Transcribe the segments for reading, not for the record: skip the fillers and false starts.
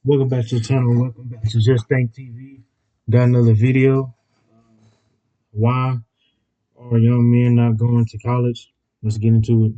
Welcome back to the channel. Welcome back to Just Think TV. Got another video. Why are young men not going to college? Let's get into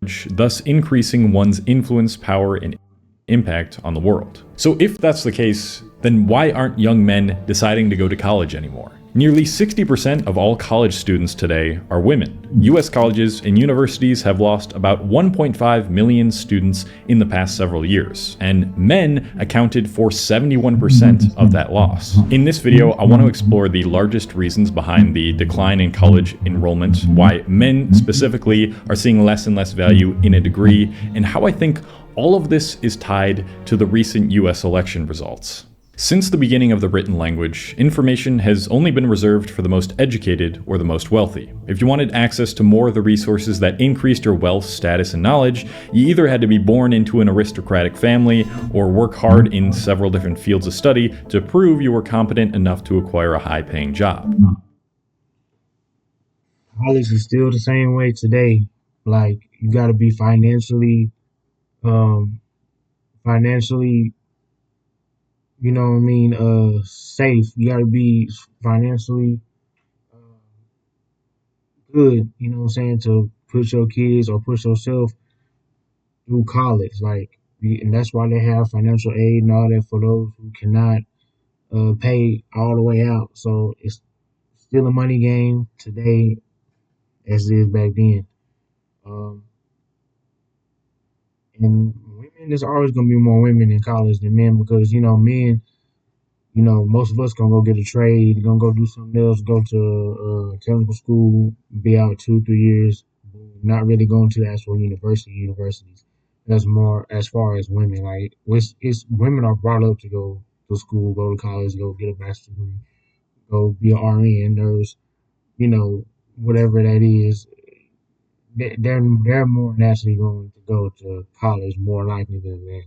it. Thus increasing one's influence, power, and impact on the world. So if that's the case, then why aren't young men deciding to go to college anymore? Nearly 60% of all college students today are women. US colleges and universities have lost about 1.5 million students in the past several years, and men accounted for 71% of that loss. In this video, I want to explore the largest reasons behind the decline in college enrollment, why men specifically are seeing less and less value in a degree, and how I think all of this is tied to the recent US election results. Since the beginning of the written language, information has only been reserved for the most educated or the most wealthy. If you wanted access to more of the resources that increased your wealth, status, and knowledge, you either had to be born into an aristocratic family or work hard in several different fields of study to prove you were competent enough to acquire a high-paying job. College is still the same way today. Like you got to be um, financially, safe. You got to be financially uh, good. You know what I'm saying, to push your kids or push yourself through college. And that's why they have financial aid and all that for those who cannot pay all the way out. So it's still a money game today as it is back then. Um, and women, there's always gonna be more women in college than men because men, most of us gonna go get a trade, gonna go do something else, go to technical school, be out 2 3 years, not really going to the actual universities. That's more as far as women. Like it's women are brought up to go to school, go to college, go get a bachelor's degree, go be an RN, nurse, you know, whatever that is. They're more naturally going to go to college more likely than men.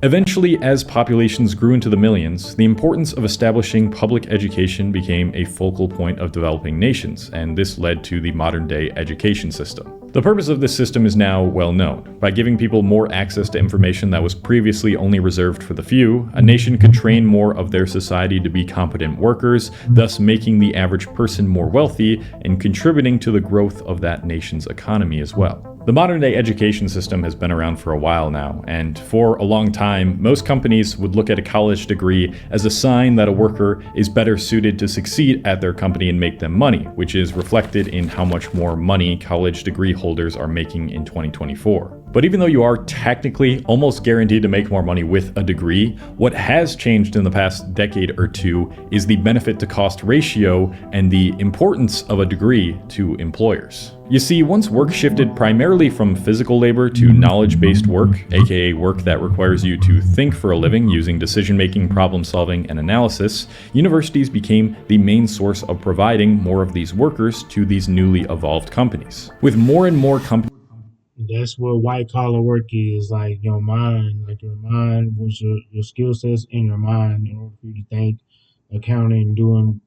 Eventually, as populations grew into the millions, the importance of establishing public education became a focal point of developing nations, and this led to the modern-day education system. The purpose of this system is now well known. By giving people more access to information that was previously only reserved for the few, a nation could train more of their society to be competent workers, thus making the average person more wealthy and contributing to the growth of that nation's economy as well. The modern-day education system has been around for a while now, and for a long time, most companies would look at a college degree as a sign that a worker is better suited to succeed at their company and make them money, which is reflected in how much more money college degree holders are making in 2024. But even though you are technically almost guaranteed to make more money with a degree, what has changed in the past decade or two is the benefit to cost ratio and the importance of a degree to employers. You see, once work shifted primarily from physical labor to knowledge-based work, aka work that requires you to think for a living using decision-making, problem-solving, and analysis, universities became the main source of providing more of these workers to these newly evolved companies. With more and more companies That's what white collar work is, like your mind, was your skill sets in your mind in order for you to think, accounting, doing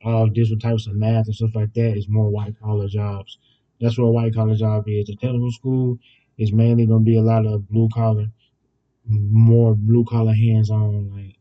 all different types of math and stuff like that is more white collar jobs. That's what a white collar job is. The technical school is mainly gonna be a lot of blue collar, more blue collar hands on. Like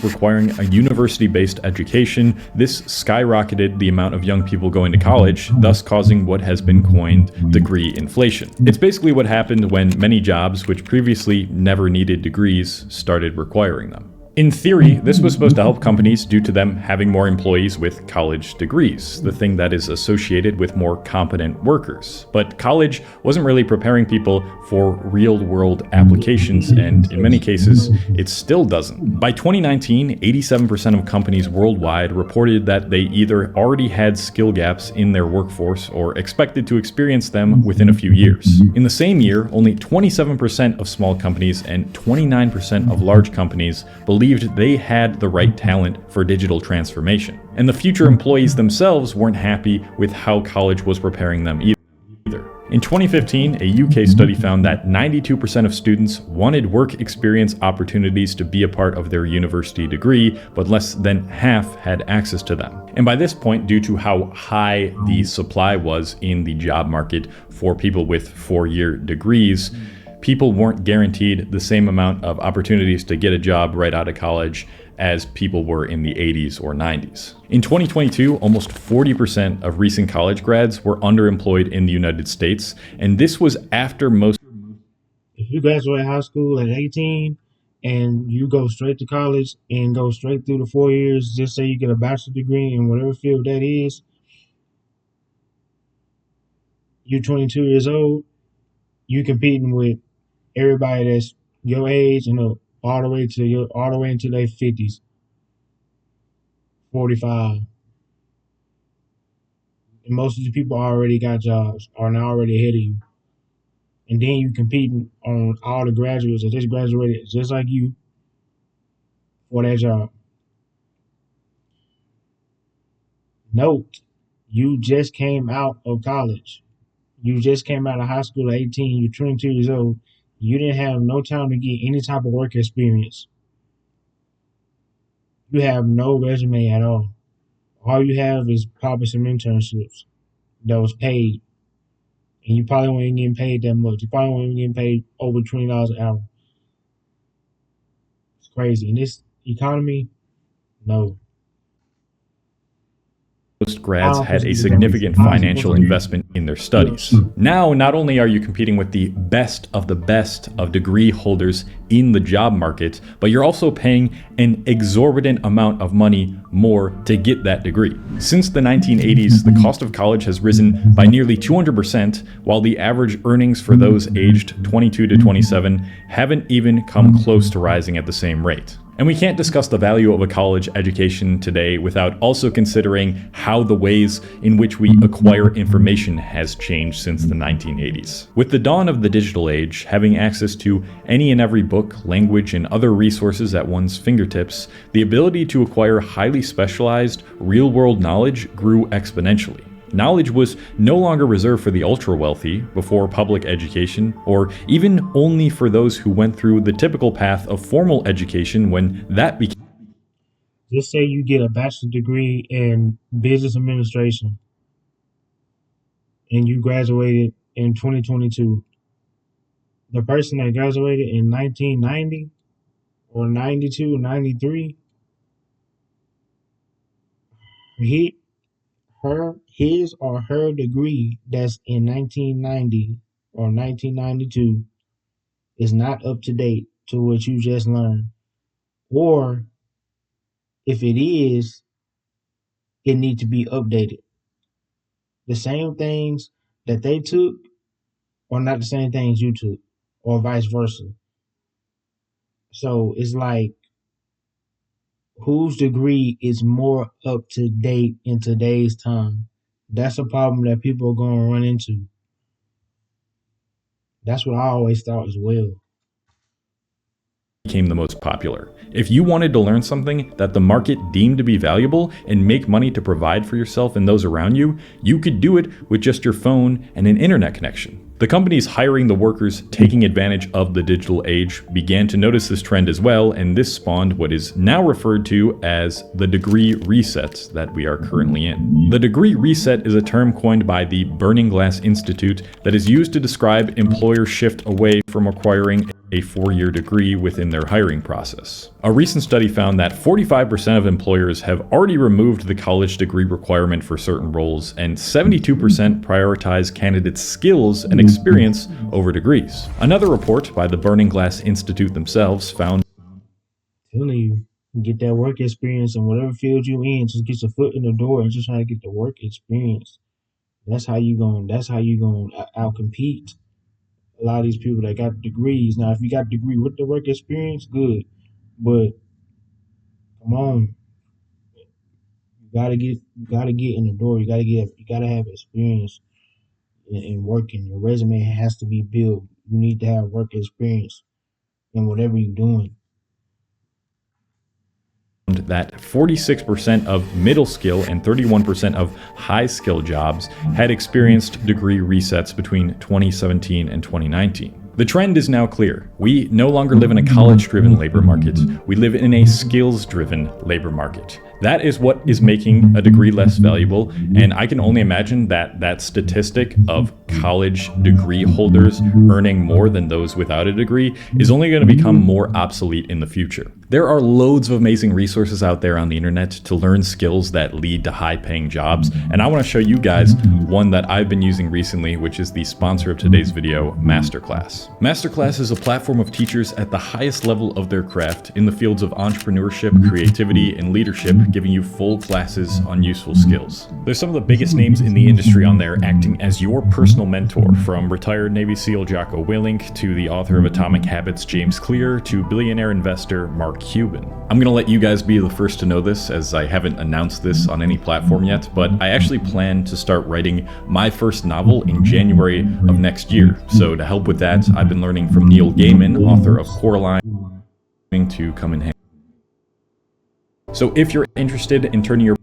requiring a university-based education, this skyrocketed the amount of young people going to college, thus causing what has been coined degree inflation. It's basically what happened when many jobs, which previously never needed degrees, started requiring them. In theory, this was supposed to help companies due to them having more employees with college degrees, the thing that is associated with more competent workers. But college wasn't really preparing people for real-world applications, and in many cases, it still doesn't. By 2019, 87% of companies worldwide reported that they either already had skill gaps in their workforce or expected to experience them within a few years. In the same year, only 27% of small companies and 29% of large companies believed they had the right talent for digital transformation. And the future employees themselves weren't happy with how college was preparing them either. In 2015, a UK study found that 92% of students wanted work experience opportunities to be a part of their university degree, but less than half had access to them. And by this point, due to how high the supply was in the job market for people with 4-year degrees, people weren't guaranteed the same amount of opportunities to get a job right out of college as people were in the 80s or 90s. In 2022, almost 40% of recent college grads were underemployed in the United States, and this was after most. If you graduate high school at 18 and you go straight to college and go straight through the 4 years, just say you get a bachelor's degree in whatever field that is, you're 22 years old, you competing with everybody that's your age and all the way into their 50s, 45. And most of the people already got jobs, are now already ahead of you. And then you competing on all the graduates that just graduated just like you for that job. Note, you just came out of college. You just came out of high school at 18. You're 22 years old. You didn't have no time to get any type of work experience. You have no resume at all. All you have is probably some internships that was paid. And you probably weren't even getting paid that much. You probably weren't even getting paid over $20 an hour. It's crazy. In this economy, no. Most I grads don't think had a it's gonna be significant I don't think financial investment in their studies. Now, not only are you competing with the best of degree holders in the job market, but you're also paying an exorbitant amount of money more to get that degree. Since the 1980s, the cost of college has risen by nearly 200%, while the average earnings for those aged 22 to 27 haven't even come close to rising at the same rate. And we can't discuss the value of a college education today without also considering how the ways in which we acquire information has changed since the 1980s. With the dawn of the digital age, having access to any and every book, language, and other resources at one's fingertips, the ability to acquire highly specialized, real-world knowledge grew exponentially. Knowledge was no longer reserved for the ultra-wealthy before public education, or even only for those who went through the typical path of formal education when that became. Just say you get a bachelor's degree in business administration and you graduated in 2022. The person that graduated in 1990 or 92, 93, he, his or her degree that's in 1990 or 1992 is not up to date to what you just learned. Or if it is, it needs to be updated. The same things that they took are not the same things you took, or vice versa. So it's like whose degree is more up to date in today's time? That's a problem that people are going to run into. That's what I always thought as well. Became the most popular. If you wanted to learn something that the market deemed to be valuable and make money to provide for yourself and those around you, you could do it with just your phone and an internet connection. The companies hiring the workers taking advantage of the digital age began to notice this trend as well, and this spawned what is now referred to as the degree reset that we are currently in. The degree reset is a term coined by the Burning Glass Institute that is used to describe employers' shift away from acquiring a 4-year degree within their hiring process. A recent study found that 45% of employers have already removed the college degree requirement for certain roles, and 72% prioritize candidates' skills and experience over degrees. Another report by the Burning Glass Institute themselves found Telling you, get that work experience in whatever field you in. Just get your foot in the door and just try to get the work experience. That's how you going. That's how you going to out compete a lot of these people that got degrees. Now, if you got a degree with the work experience, good. But come on, you gotta get in the door. You gotta have experience in working. Your resume has to be built. You need to have work experience in whatever you're doing. that 46% of middle skill and 31% of high skill jobs had experienced degree resets between 2017 and 2019. The trend is now clear. We no longer live in a college-driven labor market. We live in a skills-driven labor market. That is what is making a degree less valuable, and I can only imagine that that statistic of college degree holders earning more than those without a degree is only going to become more obsolete in the future. There are loads of amazing resources out there on the internet to learn skills that lead to high-paying jobs, and I want to show you guys one that I've been using recently, which is the sponsor of today's video, Masterclass. Masterclass is a platform of teachers at the highest level of their craft in the fields of entrepreneurship, creativity, and leadership, giving you full classes on useful skills. There's some of the biggest names in the industry on there acting as your personal mentor, from retired Navy SEAL Jocko Willink to the author of Atomic Habits James Clear to billionaire investor Mark Cuban. I'm gonna let you guys be the first to know this, as I haven't announced this on any platform yet, but I actually plan to start writing my first novel in January of next year. So to help with that, I've been learning from Neil Gaiman, author of Coraline, to come in handy. So if you're interested in turning your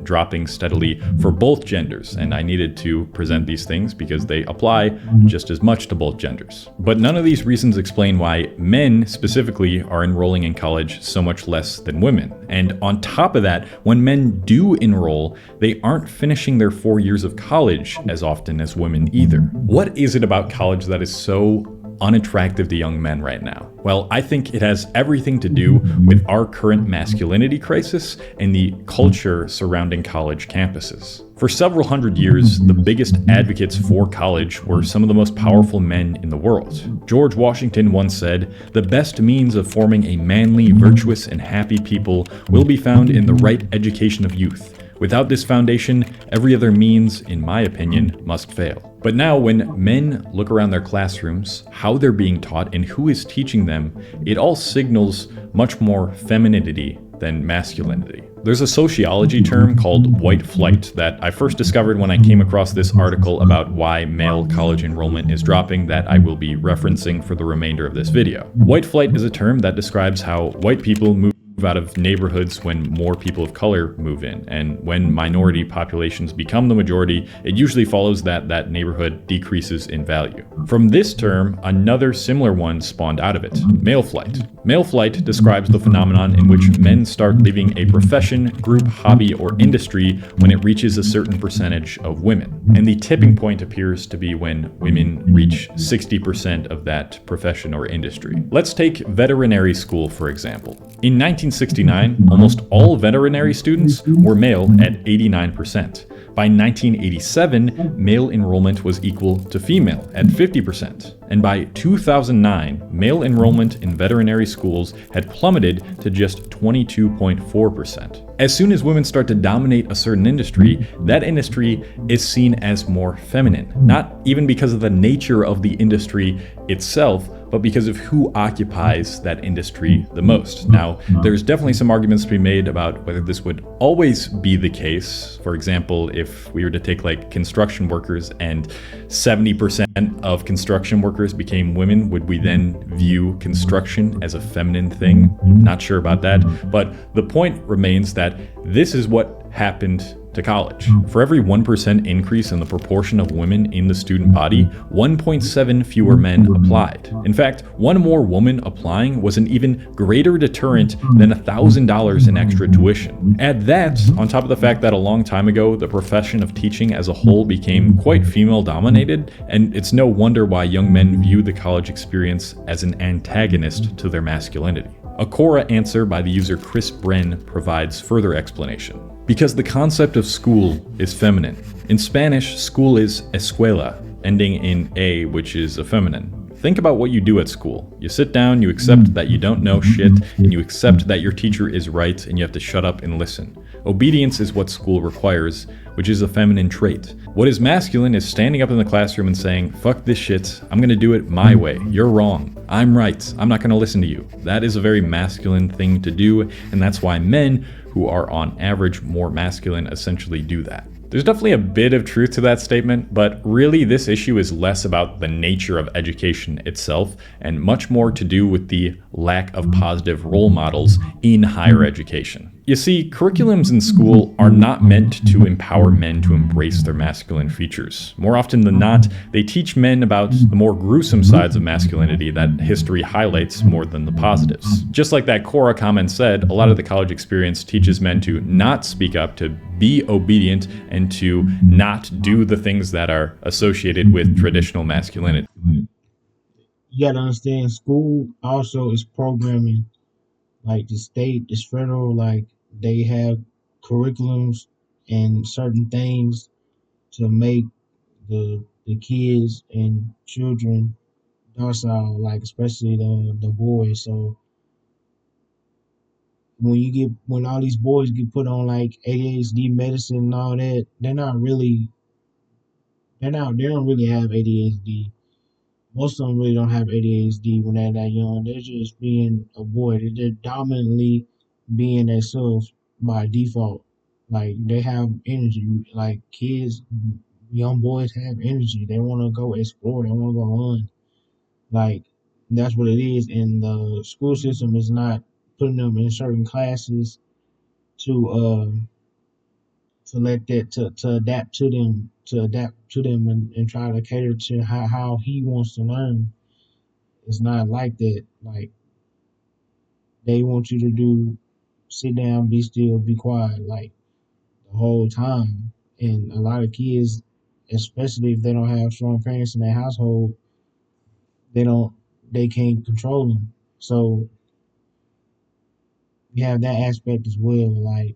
dropping steadily for both genders, and I needed to present these things because they apply just as much to both genders. But none of these reasons explain why men specifically are enrolling in college so much less than women. And on top of that, when men do enroll, they aren't finishing their 4 years of college as often as women either. What is it about college that is so unattractive to young men right now? Well, I think it has everything to do with our current masculinity crisis and the culture surrounding college campuses. For several hundred years, the biggest advocates for college were some of the most powerful men in the world. George Washington once said, "The best means of forming a manly, virtuous, and happy people will be found in the right education of youth. Without this foundation, every other means, in my opinion, must fail." But now when men look around their classrooms, how they're being taught and who is teaching them, it all signals much more femininity than masculinity. There's a sociology term called white flight that I first discovered when I came across this article about why male college enrollment is dropping that I will be referencing for the remainder of this video. White flight is a term that describes how white people move out of neighborhoods when more people of color move in, and when minority populations become the majority, it usually follows that that neighborhood decreases in value. From this term, another similar one spawned out of it, male flight. Male flight describes the phenomenon in which men start leaving a profession, group, hobby, or industry when it reaches a certain percentage of women. And the tipping point appears to be when women reach 60% of that profession or industry. Let's take veterinary school, for example. In 1969, almost all veterinary students were male at 89%. By 1987, male enrollment was equal to female at 50%. And by 2009, male enrollment in veterinary schools had plummeted to just 22.4%. As soon as women start to dominate a certain industry, that industry is seen as more feminine. Not even because of the nature of the industry itself, but because of who occupies that industry the most. Now, there's definitely some arguments to be made about whether this would always be the case. For example, if we were to take like construction workers and 70% of construction workers became women, would we then view construction as a feminine thing? Not sure about that, but the point remains that this is what happened to college. For every 1% increase in the proportion of women in the student body, 1.7 fewer men applied. In fact, one more woman applying was an even greater deterrent than $1,000 in extra tuition. Add that on top of the fact that a long time ago, the profession of teaching as a whole became quite female dominated, and it's no wonder why young men view the college experience as an antagonist to their masculinity. A Quora answer by the user Chris Bren provides further explanation. Because the concept of school is feminine. In Spanish, school is escuela, ending in a, which is a feminine. Think about what you do at school. You sit down, you accept that you don't know shit, and you accept that your teacher is right and you have to shut up and listen. Obedience is what school requires, which is a feminine trait. What is masculine is standing up in the classroom and saying, fuck this shit, I'm gonna do it my way, you're wrong, I'm right, I'm not gonna listen to you. That is a very masculine thing to do, and that's why men who are on average more masculine essentially do that. There's definitely a bit of truth to that statement, but really this issue is less about the nature of education itself and much more to do with the lack of positive role models in higher education. You see, curriculums in school are not meant to empower men to embrace their masculine features. More often than not, they teach men about the more gruesome sides of masculinity that history highlights more than the positives. Just like that Quora comment said, a lot of the college experience teaches men to not speak up, to be obedient, and to not do the things that are associated with traditional masculinity. You gotta understand, school also is programming. Like the state, this federal, like they have curriculums and certain things to make the kids and children docile, like especially the boys. So when all these boys get put on like ADHD medicine and all that, they don't really have ADHD. Most of them really don't have ADHD when they're that young. They're just being a boy. They're dominantly being themselves by default. Like they have energy. Like kids, young boys have energy. They want to go explore. They want to go on. Like that's what it is. And the school system is not putting them in certain classes to let that to adapt to them and try to cater to how he wants to learn. It's not like that. Like they want you to do sit down, be still, be quiet, like the whole time. And a lot of kids, especially if they don't have strong parents in their household, they don't they can't control them. So you have that aspect as well. Like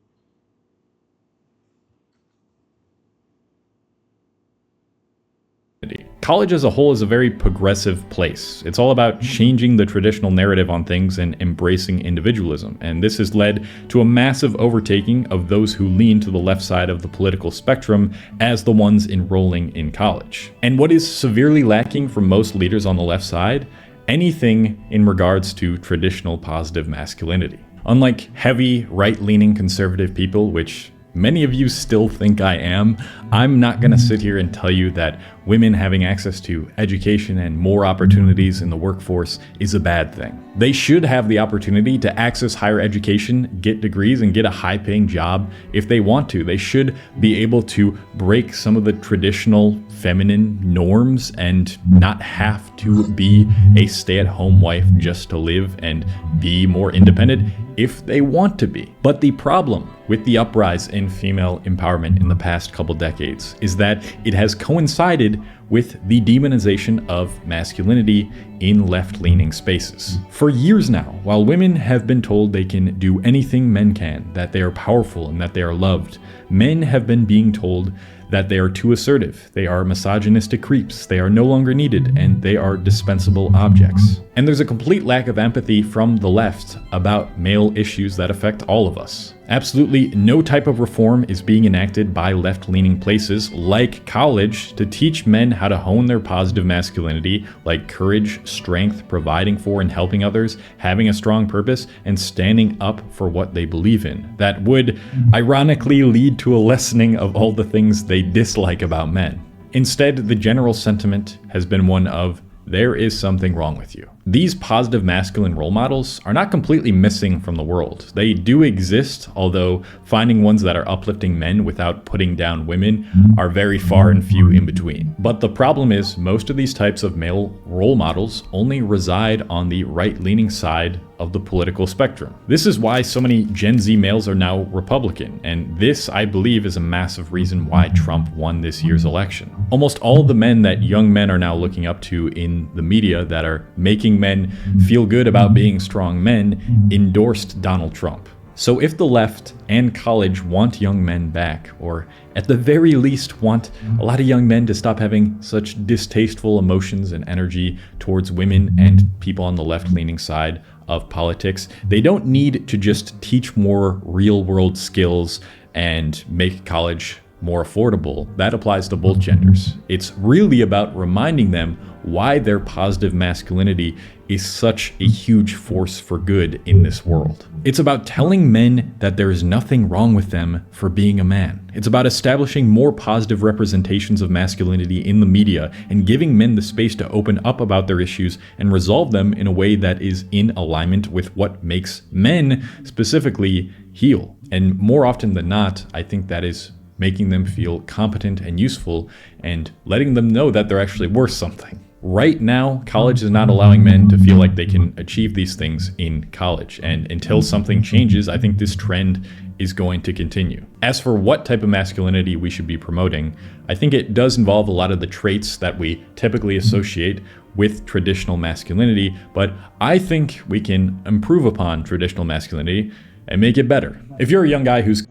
College as a whole is a very progressive place. It's all about changing the traditional narrative on things and embracing individualism, and this has led to a massive overtaking of those who lean to the left side of the political spectrum as the ones enrolling in college. And what is severely lacking from most leaders on the left side? Anything in regards to traditional positive masculinity. Unlike heavy, right-leaning conservative people, which many of you still think I am, I'm not going to sit here and tell you that women having access to education and more opportunities in the workforce is a bad thing. They should have the opportunity to access higher education, get degrees, and get a high-paying job if they want to. They should be able to break some of the traditional feminine norms and not have to be a stay-at-home wife just to live and be more independent if they want to be. But the problem with the uprise in female empowerment in the past couple decades is that it has coincided with the demonization of masculinity in left-leaning spaces. For years now, while women have been told they can do anything men can, that they are powerful and that they are loved, men have been being told that they are too assertive, they are misogynistic creeps, they are no longer needed, and they are dispensable objects. And there's a complete lack of empathy from the left about male issues that affect all of us. Absolutely no type of reform is being enacted by left-leaning places like college to teach men how to hone their positive masculinity, like courage, strength, providing for and helping others, having a strong purpose, and standing up for what they believe in. That would ironically lead to a lessening of all the things they dislike about men. Instead, the general sentiment has been one of, there is something wrong with you. These positive masculine role models are not completely missing from the world. They do exist, although finding ones that are uplifting men without putting down women are very far and few in between. But the problem is, most of these types of male role models only reside on the right-leaning side of the political spectrum. This is why so many Gen Z males are now Republican, and this, I believe, is a massive reason why Trump won this year's election. Almost all of the men that young men are now looking up to in the media that are making men feel good about being strong men endorsed Donald Trump. So if the left and college want young men back, or at the very least want a lot of young men to stop having such distasteful emotions and energy towards women and people on the left-leaning side of politics, they don't need to just teach more real-world skills and make college more affordable, that applies to both genders. It's really about reminding them why their positive masculinity is such a huge force for good in this world. It's about telling men that there is nothing wrong with them for being a man. It's about establishing more positive representations of masculinity in the media and giving men the space to open up about their issues and resolve them in a way that is in alignment with what makes men specifically heal. And more often than not, I think that is making them feel competent and useful and letting them know that they're actually worth something. Right now, college is not allowing men to feel like they can achieve these things in college. And until something changes, I think this trend is going to continue. As for what type of masculinity we should be promoting, I think it does involve a lot of the traits that we typically associate with traditional masculinity, but I think we can improve upon traditional masculinity and make it better. If you're a young guy who's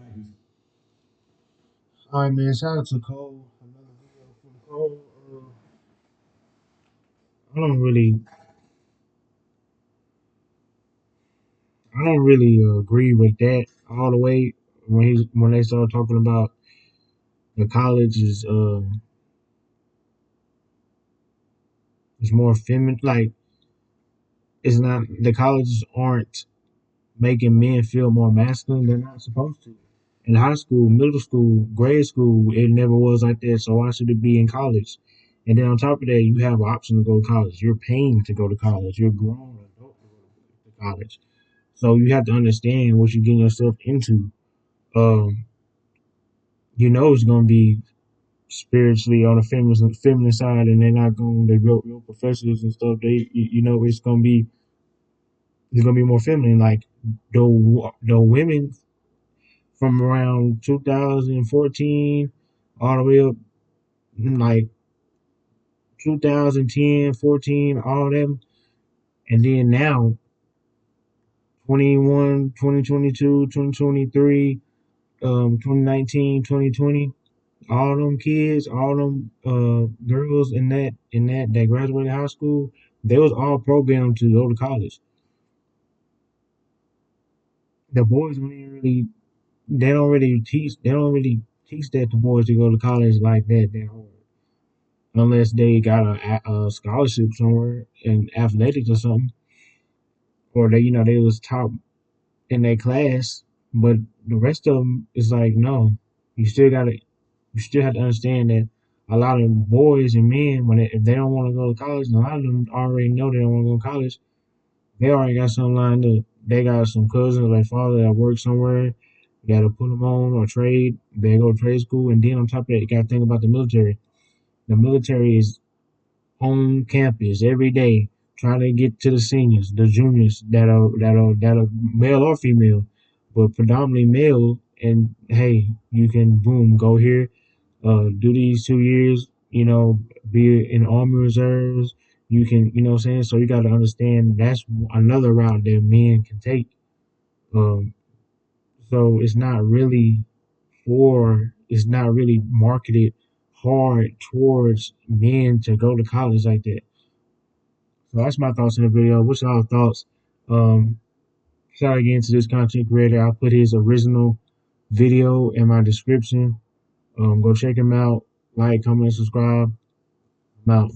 All right, man. Shout out to Cole. Another video from Cole. I don't really, I don't really agree with that all the way. When they start talking about the college is more feminine, like it's not, the colleges aren't making men feel more masculine. They're not supposed to. In high school, middle school, grade school, it never was like that. So why should it be in college? And then on top of that, you have an option to go to college. You're paying to go to college. You're grown adult to go to college. So you have to understand what you're getting yourself into. Um, you know it's gonna be spiritually on the feminine side, and they're not going to real professors and stuff. You know, it's gonna be more feminine. Like the women from around 2014 all the way up like 2010, 14, all of them, and then now 21, 2022, 2023, 2019, 2020. All them kids, all them girls that graduated high school, they was all programmed to go to college. The boys don't even really they don't really teach that the boys to go to college like that hard unless they got a scholarship somewhere in athletics or something, or they was top in their class. But the rest of them is like no, you still gotta you still have to understand that a lot of boys and men, if they don't want to go to college, and a lot of them already know they don't want to go to college, they already got something lined up. They got some cousins or their father that work somewhere. You got to put them on or trade. They go to trade school, and then on top of that, you got to think about the military. The military is on campus every day, trying to get to the seniors, the juniors that are male or female, but predominantly male. And hey, you can boom go here, do these 2 years, be in Army Reserves. You can, what I'm saying? So you got to understand that's another route that men can take. Um, so it's not really marketed hard towards men to go to college like that. So that's my thoughts on the video. What's y'all thoughts? Um, Shout out again to this content creator. I'll put his original video in my description. Go check him out. Like, comment, subscribe. I'm out.